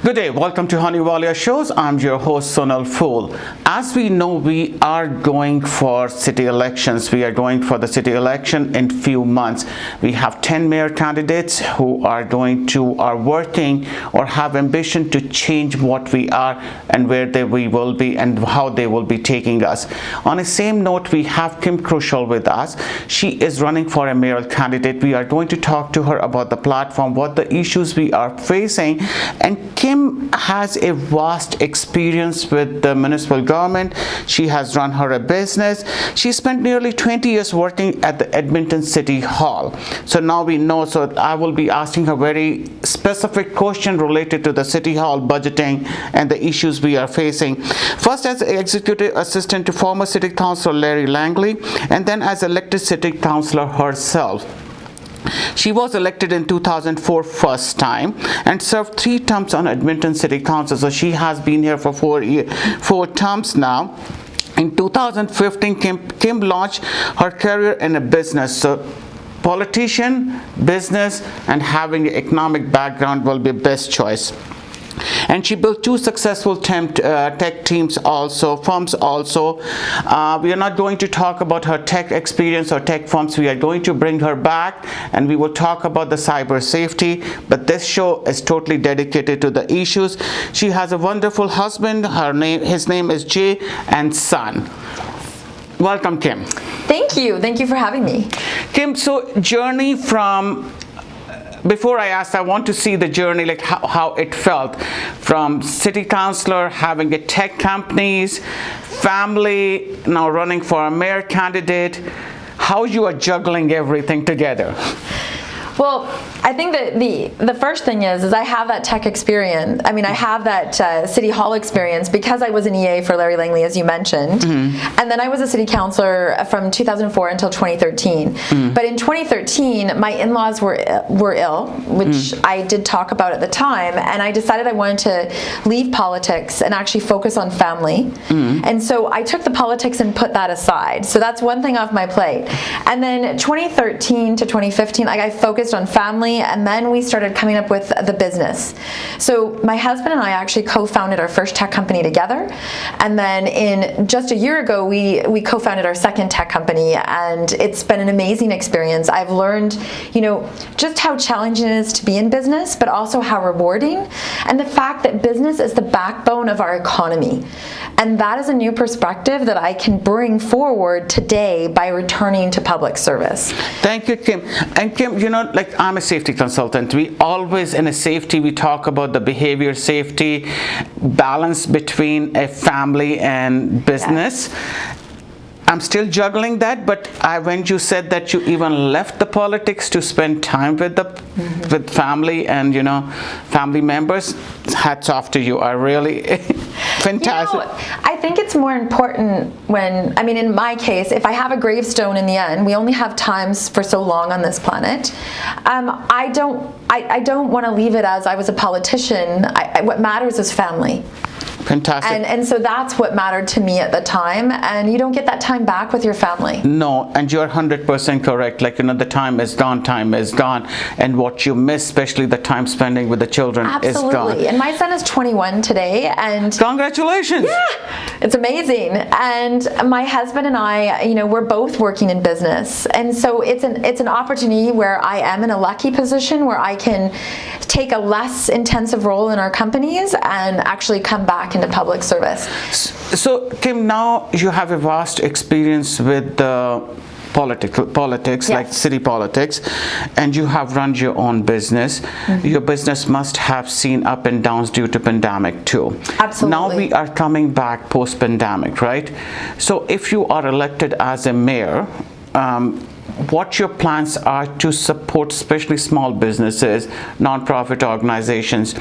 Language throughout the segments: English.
Good day, welcome to Honey Walia Shows. I'm your host Sonal Fool. As we know, we are going for city elections. We are going for the city election in few months. We have 10 mayor candidates who are working or have ambition to change what we are and where we will be and how they will be taking us. On the same note, we have Kim Krushell with us. She is running for a mayoral candidate. We are going to talk to her about the platform, what the issues we are facing, and Kim has a vast experience with the municipal government. She has run her business. She spent nearly 20 years working at the Edmonton City Hall. So now we know, so I will be asking her very specific question related to the City Hall budgeting and the issues we are facing. First as executive assistant to former City Councillor Larry Langley, and then as elected City Councillor herself. She was elected in 2004 first time and served 3 terms on Edmonton City Council. So she has been here for 4 terms now. In 2015, Kim launched her career in a business. So politician, business, and having an economic background will be best choice. And she built 2 successful tech firms also. We are not going to talk about her tech experience or tech firms. We are going to bring her back and we will talk about the cyber safety. But this show is totally dedicated to the issues. She has a wonderful husband. His name is Jay, and son. Welcome, Kim. Thank you. Thank you for having me. Kim, so journey from... Before I ask, I want to see the journey, like how it felt from city councillor, having a tech companies, family, now running for a mayor candidate. How you are juggling everything together? Well, I think that the first thing is I have that tech experience. I mean, I have that City Hall experience because I was an EA for Larry Langley, as you mentioned. Mm-hmm. And then I was a city councillor from 2004 until 2013. Mm-hmm. But in 2013, my in-laws were ill, which I did talk about at the time. And I decided I wanted to leave politics and actually focus on family. Mm-hmm. And so I took the politics and put that aside. So that's one thing off my plate. And then 2013 to 2015, I focused on family, and then we started coming up with the business. So my husband and I actually co-founded our first tech company together, and then in just a year ago we co-founded our second tech company, and it's been an amazing experience. I've learned, just how challenging it is to be in business, but also how rewarding, and the fact that business is the backbone of our economy. And that is a new perspective that I can bring forward today by returning to public service. Thank you, Kim. And Kim, like I'm a safety consultant. We always in a safety, we talk about the behavior safety, balance between a family and business. Yeah. I'm still juggling that, but when you said that you even left the politics to spend time with with family and family members, hats off to you. I really fantastic. I think it's more important in my case, if I have a gravestone in the end, we only have times for so long on this planet. I don't want to leave it as I was a politician. What matters is family. Fantastic. And so that's what mattered to me at the time, and you don't get that time back with your family. No, and you're 100% correct. Like, the time is gone, and what you miss, especially the time spending with the children, is gone. Absolutely. And my son is 21 today, and congratulations. Yeah, it's amazing. And my husband and I, we're both working in business, and so it's an opportunity where I am in a lucky position where I can take a less intensive role in our companies and actually come back into public service. So, Kim, now you have a vast experience with politics, yes, like city politics, and you have run your own business. Mm-hmm. Your business must have seen up and downs due to pandemic too. Absolutely. Now we are coming back post-pandemic, right? So if you are elected as a mayor, what your plans are to support especially small businesses, non-profit organizations,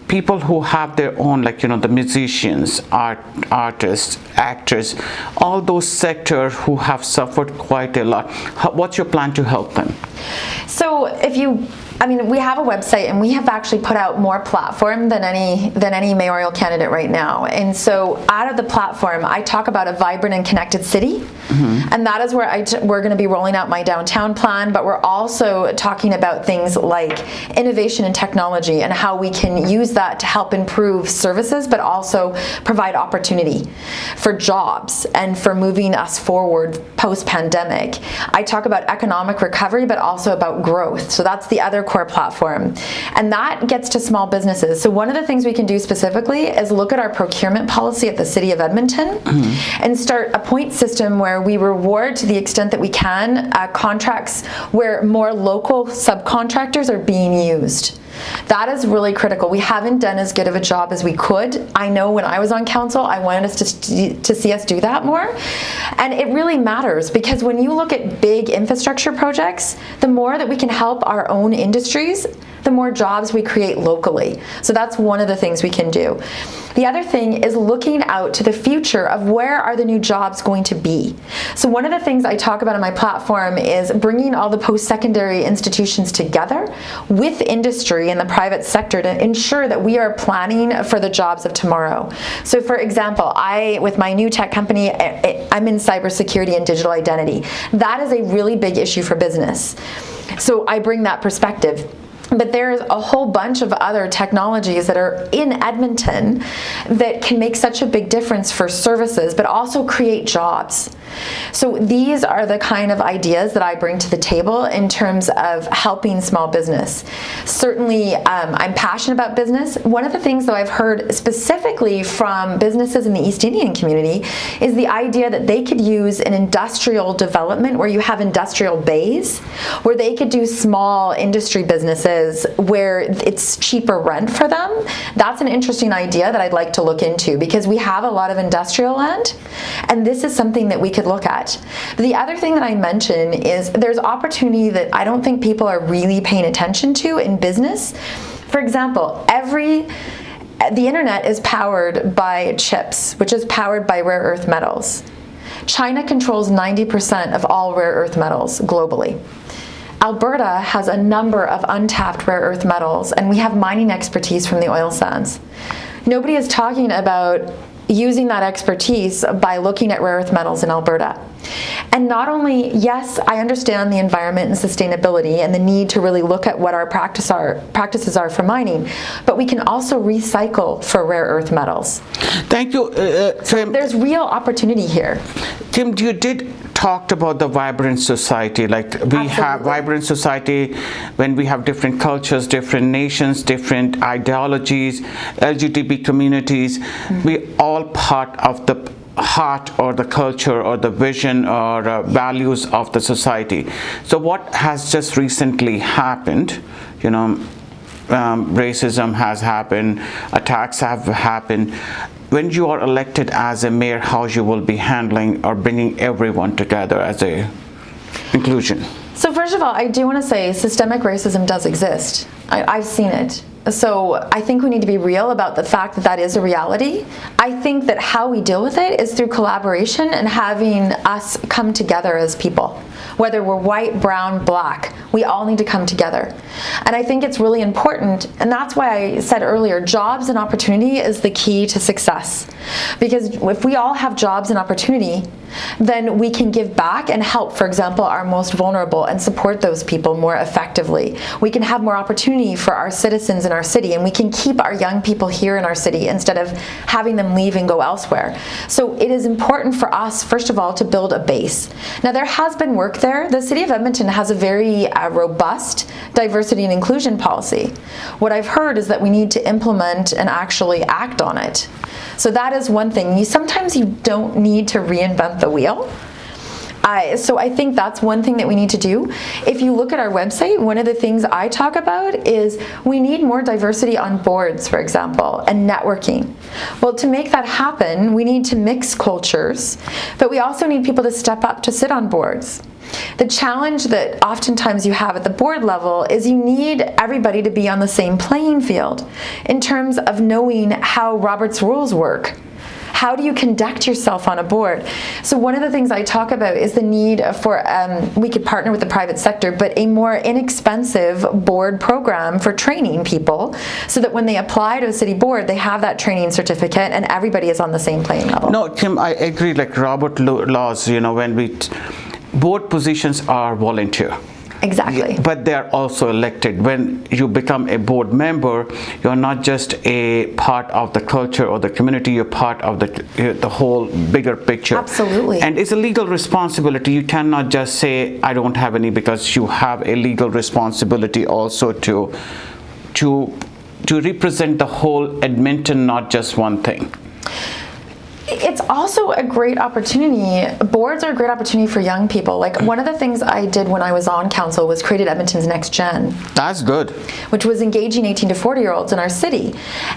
people who have their own, like the musicians, artists, actors, all those sectors who have suffered quite a lot. What's your plan to help them? So if you I mean, we have a website, and we have actually put out more platform than any mayoral candidate right now. And so out of the platform, I talk about a vibrant and connected city. And that is where we're going to be rolling out my downtown plan, but we're also talking about things like innovation and technology and how we can use that to help improve services, but also provide opportunity for jobs and for moving us forward post-pandemic. I talk about economic recovery, but also about growth. So that's the other core platform. And that gets to small businesses. So one of the things we can do specifically is look at our procurement policy at the City of Edmonton and start a point system where we reward, to the extent that we can, contracts where more local subcontractors are being used. That is really critical. We haven't done as good of a job as we could. I know when I was on council, I wanted us to see us do that more. And it really matters, because when you look at big infrastructure projects, the more that we can help our own industries, the more jobs we create locally. So that's one of the things we can do. The other thing is looking out to the future of where are the new jobs going to be. So one of the things I talk about on my platform is bringing all the post-secondary institutions together with industry and the private sector to ensure that we are planning for the jobs of tomorrow. So for example, with my new tech company, I'm in cybersecurity and digital identity. That is a really big issue for business. So I bring that perspective. But there's a whole bunch of other technologies that are in Edmonton that can make such a big difference for services, but also create jobs. So these are the kind of ideas that I bring to the table in terms of helping small business. Certainly, I'm passionate about business. One of the things, though, I've heard specifically from businesses in the East Indian community is the idea that they could use an industrial development where you have industrial bays, where they could do small industry businesses where it's cheaper rent for them. That's an interesting idea that I'd like to look into, because we have a lot of industrial land, and this is something that we could look at. But the other thing that I mention is there's opportunity that I don't think people are really paying attention to in business. For example, the internet is powered by chips, which is powered by rare earth metals. China controls 90% of all rare earth metals globally. Alberta has a number of untapped rare earth metals, and we have mining expertise from the oil sands. Nobody is talking about using that expertise by looking at rare earth metals in Alberta. And not only, yes, I understand the environment and sustainability and the need to really look at what our practices are for mining, but we can also recycle for rare earth metals. Thank you. So there's real opportunity here. Tim, you did talked about the vibrant society. Like we have vibrant society when we have different cultures, different nations, different ideologies, LGBT communities. We all part of the heart or the culture or the vision or values of the society. So what has just recently happened, racism has happened, attacks have happened. When you are elected as a mayor, how you will be handling or bringing everyone together as a inclusion? So first of all, I do want to say systemic racism does exist. I've seen it. So I think we need to be real about the fact that that is a reality. I think that how we deal with it is through collaboration and having us come together as people. Whether we're white, brown, black, we all need to come together. And I think it's really important, and that's why I said earlier, jobs and opportunity is the key to success. Because if we all have jobs and opportunity, then we can give back and help, for example, our most vulnerable and support those people more effectively. We can have more opportunity for our citizens in our city, and we can keep our young people here in our city instead of having them leave and go elsewhere. So it is important for us, first of all, to build a base. Now, there has been work there. The City of Edmonton has a very robust diversity and inclusion policy. What I've heard is that we need to implement and actually act on it. So that is one thing. Sometimes you don't need to reinvent the wheel. So I think that's one thing that we need to do. If you look at our website, one of the things I talk about is we need more diversity on boards, for example, and networking. Well, to make that happen, we need to mix cultures, but we also need people to step up to sit on boards. The challenge that oftentimes you have at the board level is you need everybody to be on the same playing field in terms of knowing how Robert's rules work. How do you conduct yourself on a board? So one of the things I talk about is the need for, we could partner with the private sector, but a more inexpensive board program for training people so that when they apply to a city board, they have that training certificate and everybody is on the same playing level. No, Kim, I agree. Like Robert laws, when board positions are volunteer. Exactly. But they're also elected. When you become a board member, you're not just a part of the culture or the community, you're part of the whole bigger picture. Absolutely. And it's a legal responsibility. You cannot just say, I don't have any, because you have a legal responsibility also to represent the whole Edmonton, not just one thing. It's also a great opportunity. Boards are a great opportunity for young people. Like one of the things I did when I was on council was created Edmonton's Next Gen. That's good. Which was engaging 18 to 40-year-olds in our city.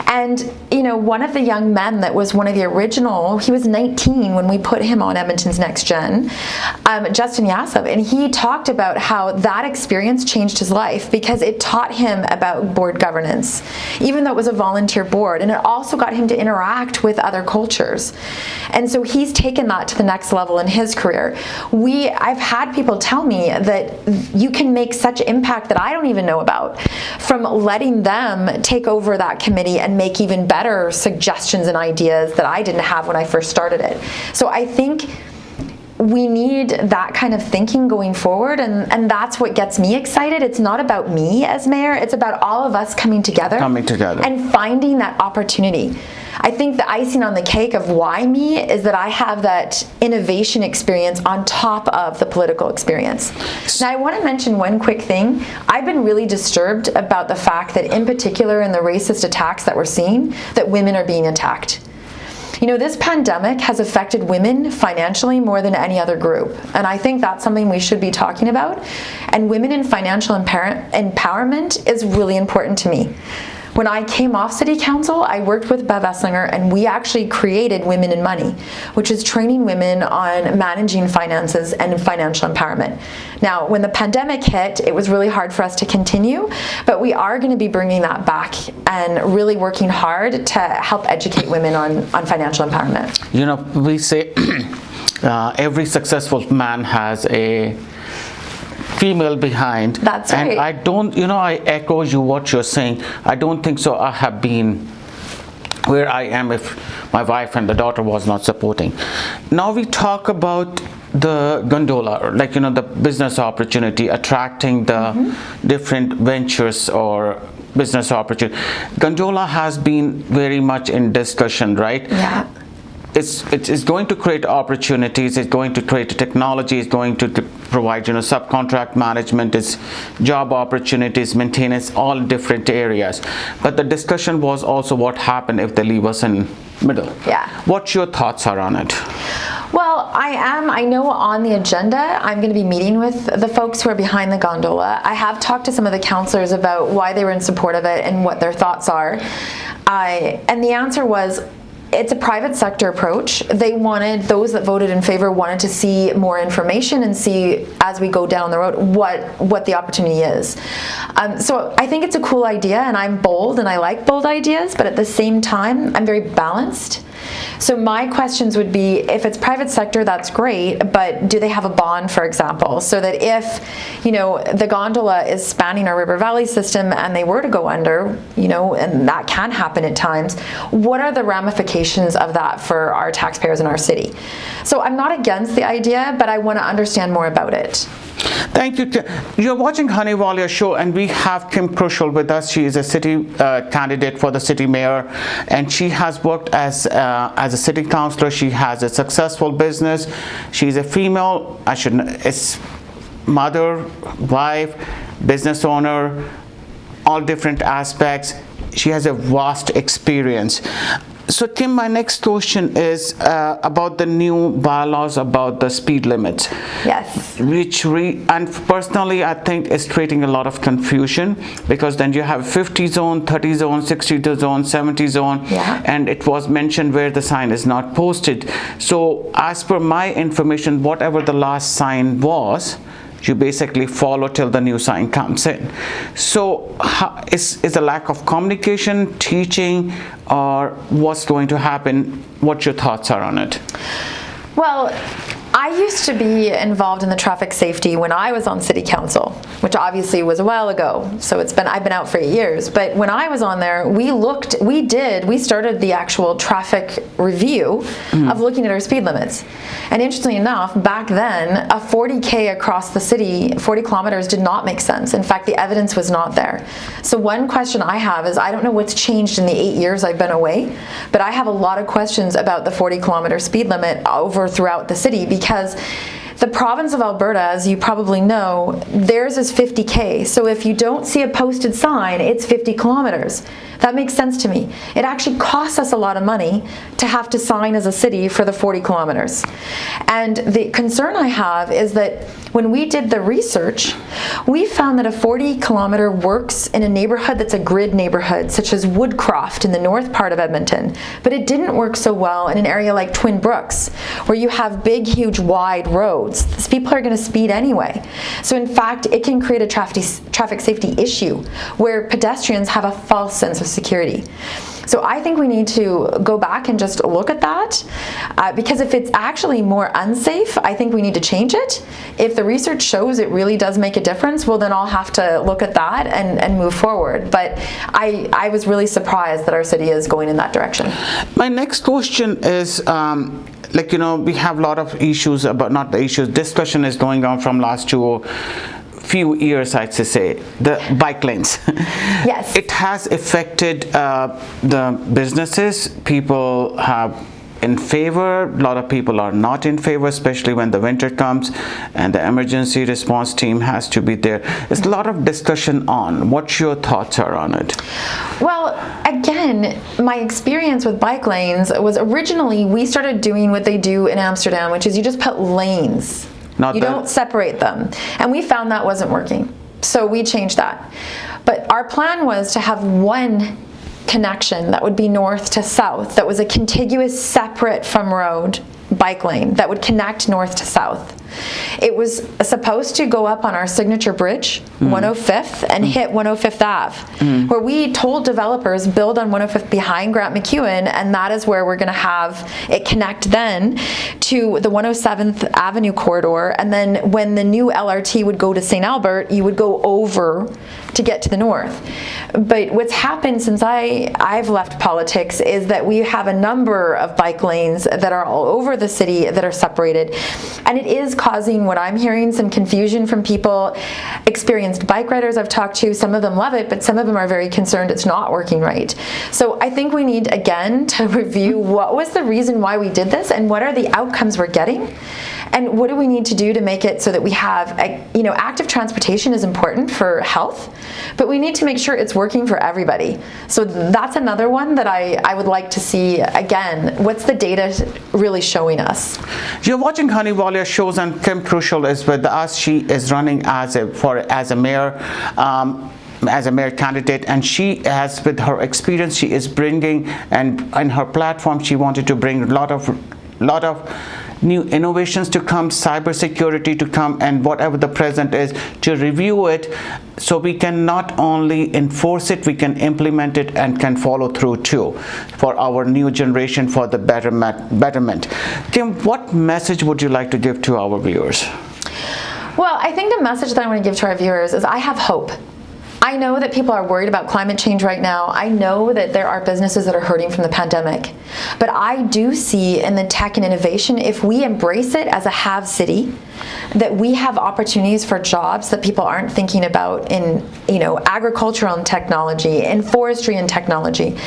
And, one of the young men that was one of the original, he was 19 when we put him on Edmonton's Next Gen, Justin Yasov, and he talked about how that experience changed his life because it taught him about board governance, even though it was a volunteer board, and it also got him to interact with other cultures. And so he's taken that to the next level in his career. I've had people tell me that you can make such impact that I don't even know about from letting them take over that committee and make even better suggestions and ideas that I didn't have when I first started it. So I think we need that kind of thinking going forward, and that's what gets me excited. It's not about me as mayor, it's about all of us coming together and finding that opportunity. I think the icing on the cake of why me is that I have that innovation experience on top of the political experience. Now I want to mention one quick thing. I've been really disturbed about the fact that in particular in the racist attacks that we're seeing, that women are being attacked. This pandemic has affected women financially more than any other group. And I think that's something we should be talking about. And women in financial empowerment is really important to me. When I came off City Council, I worked with Bev Esslinger and we actually created Women in Money, which is training women on managing finances and financial empowerment. Now, when the pandemic hit, it was really hard for us to continue, but we are going to be bringing that back and really working hard to help educate women on financial empowerment. We say every successful man has a female behind. That's right. And I don't, I echo what you're saying. I don't think so. I have been where I am if my wife and the daughter was not supporting. Now we talk about the Gondola, the business opportunity, attracting the different ventures or business opportunity. Gondola has been very much in discussion, right? Yeah. It's going to create opportunities, it's going to create technology, it's going to provide subcontract management, it's job opportunities, maintenance, all different areas. But the discussion was also what happened if they leave us in middle. Yeah. What's your thoughts are on it? Well, I know on the agenda, I'm going to be meeting with the folks who are behind the Gondola. I have talked to some of the councillors about why they were in support of it and what their thoughts are. And the answer was, it's a private sector approach. Those that voted in favor wanted to see more information and see, as we go down the road, what the opportunity is. So I think it's a cool idea, and I'm bold and I like bold ideas, but at the same time, I'm very balanced. So my questions would be, if it's private sector, that's great, but do they have a bond, for example, so that if, the gondola is spanning our River Valley system and they were to go under, and that can happen at times, what are the ramifications of that for our taxpayers in our city? So I'm not against the idea, but I want to understand more about it. Thank you. You're watching Honey Walia Show, and we have Kim Krushell with us. She is a city candidate for the city mayor, and she has worked as a city councillor. She has a successful business. She's a female. It's mother, wife, business owner, all different aspects. She has a vast experience. So Kim, my next question is about the new bylaws about the speed limits. Yes. And personally, I think it's creating a lot of confusion, because then you have 50 zone, 30 zone, 60 zone, 70 zone, and it was mentioned where the sign is not posted. So as per my information, whatever the last sign was, You basically follow till the new sign comes in. So is a lack of communication, teaching, or what's going to happen? What your thoughts are on it? Well, I used to be involved in the traffic safety when I was on city council, which obviously was a while ago. So I've been out for 8 years. But when I was on there, we started the actual traffic review of looking at our speed limits. And interestingly enough, back then, a 40K across the city, 40 kilometers did not make sense. In fact, the evidence was not there. So one question I have is, I don't know what's changed in the 8 years I've been away, but I have a lot of questions about the 40 kilometer speed limit throughout the city, because the province of Alberta, as you probably know, theirs is 50K. So if you don't see a posted sign, it's 50 kilometers. That makes sense to me. It actually costs us a lot of money to have to sign as a city for the 40 kilometers. And the concern I have is that when we did the research, we found that a 40 kilometer works in a neighborhood that's a grid neighborhood, such as Woodcroft in the north part of Edmonton, but it didn't work so well in an area like Twin Brooks, where you have big, huge, wide roads. These people are going to speed anyway. So in fact, it can create a traffic safety issue where pedestrians have a false sense of security. So I think we need to go back and just look at that, because if it's actually more unsafe, I think we need to change it. If the research shows it really does make a difference, well, then I'll have to look at that and move forward. But I was really surprised that our city is going in that direction. My next question is, we have a lot of issues about, not the issues, discussion is going on from last few years, I'd say, the bike lanes. Yes. It has affected the businesses. People have in favor, a lot of people are not in favor, especially when the winter comes and the emergency response team has to be there. There's a lot of discussion on. What your thoughts are on it? Well, again, my experience with bike lanes was originally we started doing what they do in Amsterdam, which is you just put lanes. You don't separate them. And we found that wasn't working. So we changed that. But our plan was to have one connection that would be north to south, that was a contiguous, separate from road bike lane that would connect north to south. It was supposed to go up on our signature bridge, 105th, and hit 105th Ave, where we told developers build on 105th behind Grant McEwen, and that is where we're going to have it connect then to the 107th Avenue corridor, and then when the new LRT would go to St. Albert, you would go over to get to the north. But what's happened since I've left politics is that we have a number of bike lanes that are all over the city that are separated, and it is causing, what I'm hearing, some confusion from people. Experienced bike riders I've talked to, some of them love it, but some of them are very concerned it's not working right. So I think we need, again, to review what was the reason why we did this and what are the outcomes we're getting. And what do we need to do to make it so that we have, active transportation is important for health, but we need to make sure it's working for everybody. So that's another one that I would like to see, again, what's the data really showing us? You're watching Gondola shows, and Kim Krushell is with us. She is running as a mayor. As a mayor candidate, and she has, with her experience, she is bringing, and in her platform she wanted to bring a lot of new innovations to come, cybersecurity to come, and whatever the present is, to review it so we can not only enforce it, we can implement it and can follow through too for our new generation, for the betterment. Kim, what message would you like to give to our viewers? Well, I think the message that I want to give to our viewers is I have hope. I know that people are worried about climate change right now. I know that there are businesses that are hurting from the pandemic. But I do see in the tech and innovation, if we embrace it as a have city, that we have opportunities for jobs that people aren't thinking about in, agricultural and technology, in forestry and technology.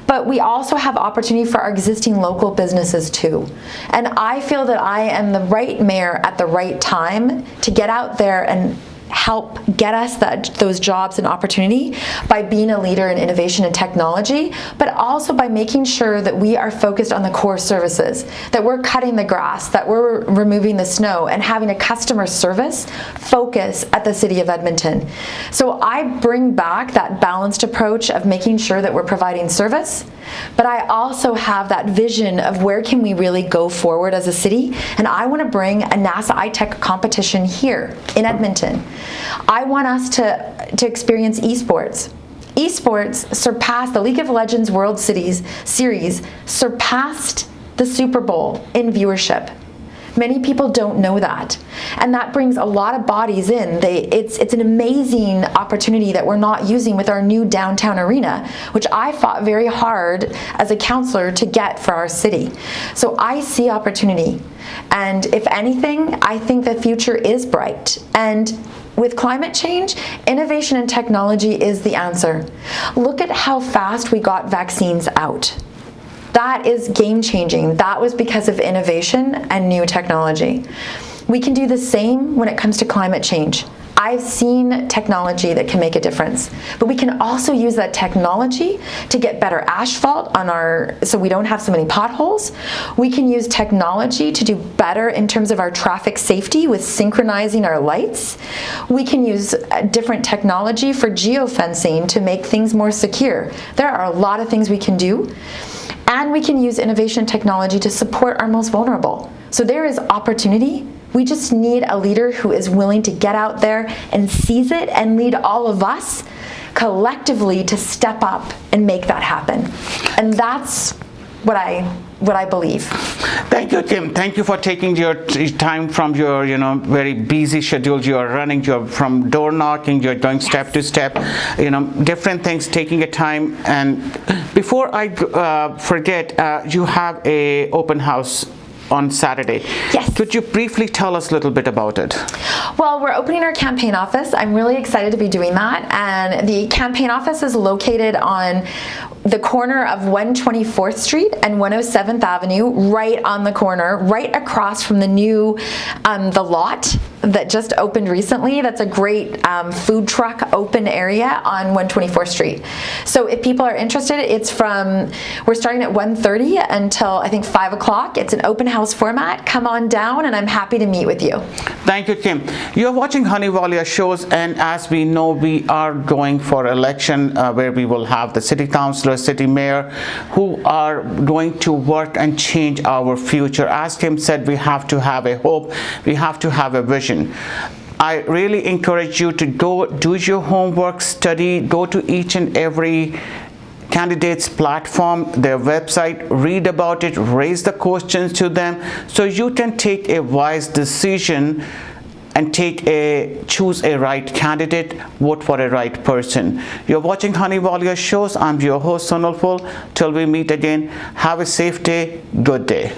But we also have opportunity for our existing local businesses too. And I feel that I am the right mayor at the right time to get out there and help get us those jobs and opportunity by being a leader in innovation and technology, but also by making sure that we are focused on the core services, that we're cutting the grass, that we're removing the snow, and having a customer service focus at the City of Edmonton. So I bring back that balanced approach of making sure that we're providing service, but I also have that vision of where can we really go forward as a city, and I want to bring a NASA iTech competition here in Edmonton. I want us to experience esports. Esports surpassed the League of Legends World Series surpassed the Super Bowl in viewership. Many people don't know that, and that brings a lot of bodies in. It's an amazing opportunity that we're not using with our new downtown arena, which I fought very hard as a councillor to get for our city. So I see opportunity, and if anything, I think the future is bright. And with climate change, innovation and technology is the answer. Look at how fast we got vaccines out. That is game-changing. That was because of innovation and new technology. We can do the same when it comes to climate change. I've seen technology that can make a difference, but we can also use that technology to get better asphalt so we don't have so many potholes. We can use technology to do better in terms of our traffic safety with synchronizing our lights. We can use different technology for geofencing to make things more secure. There are a lot of things we can do. And we can use innovation technology to support our most vulnerable. So there is opportunity. We just need a leader who is willing to get out there and seize it and lead all of us collectively to step up and make that happen. And that's what I believe. Thank you, Kim. Thank you for taking your time from your very busy schedule. You're running, you're from door knocking, you're going step to step, different things, taking a time. And before I forget, you have a open house on Saturday. Yes. Could you briefly tell us a little bit about it? Well, we're opening our campaign office. I'm really excited to be doing that. And the campaign office is located on the corner of 124th Street and 107th Avenue, right on the corner, right across from the new, the lot that just opened recently. That's a great food truck open area on 124th Street. So if people are interested, we're starting at 1:30 until I think 5 o'clock. It's an open house format. Come on down and I'm happy to meet with you. Thank you, Kim. You're watching Honey Walia shows, and as we know, we are going for election where we will have the city councillor, city mayor, who are going to work and change our future. As Kim said, we have to have a hope, we have to have a vision. I really encourage you to go do your homework, study, go to each and every candidate's platform, their website, read about it, raise the questions to them, so you can take a wise decision and choose a right candidate, vote for a right person. You're watching Honey Walia shows. I'm your host Sonal Phul. Till we meet again, have a safe day, good day.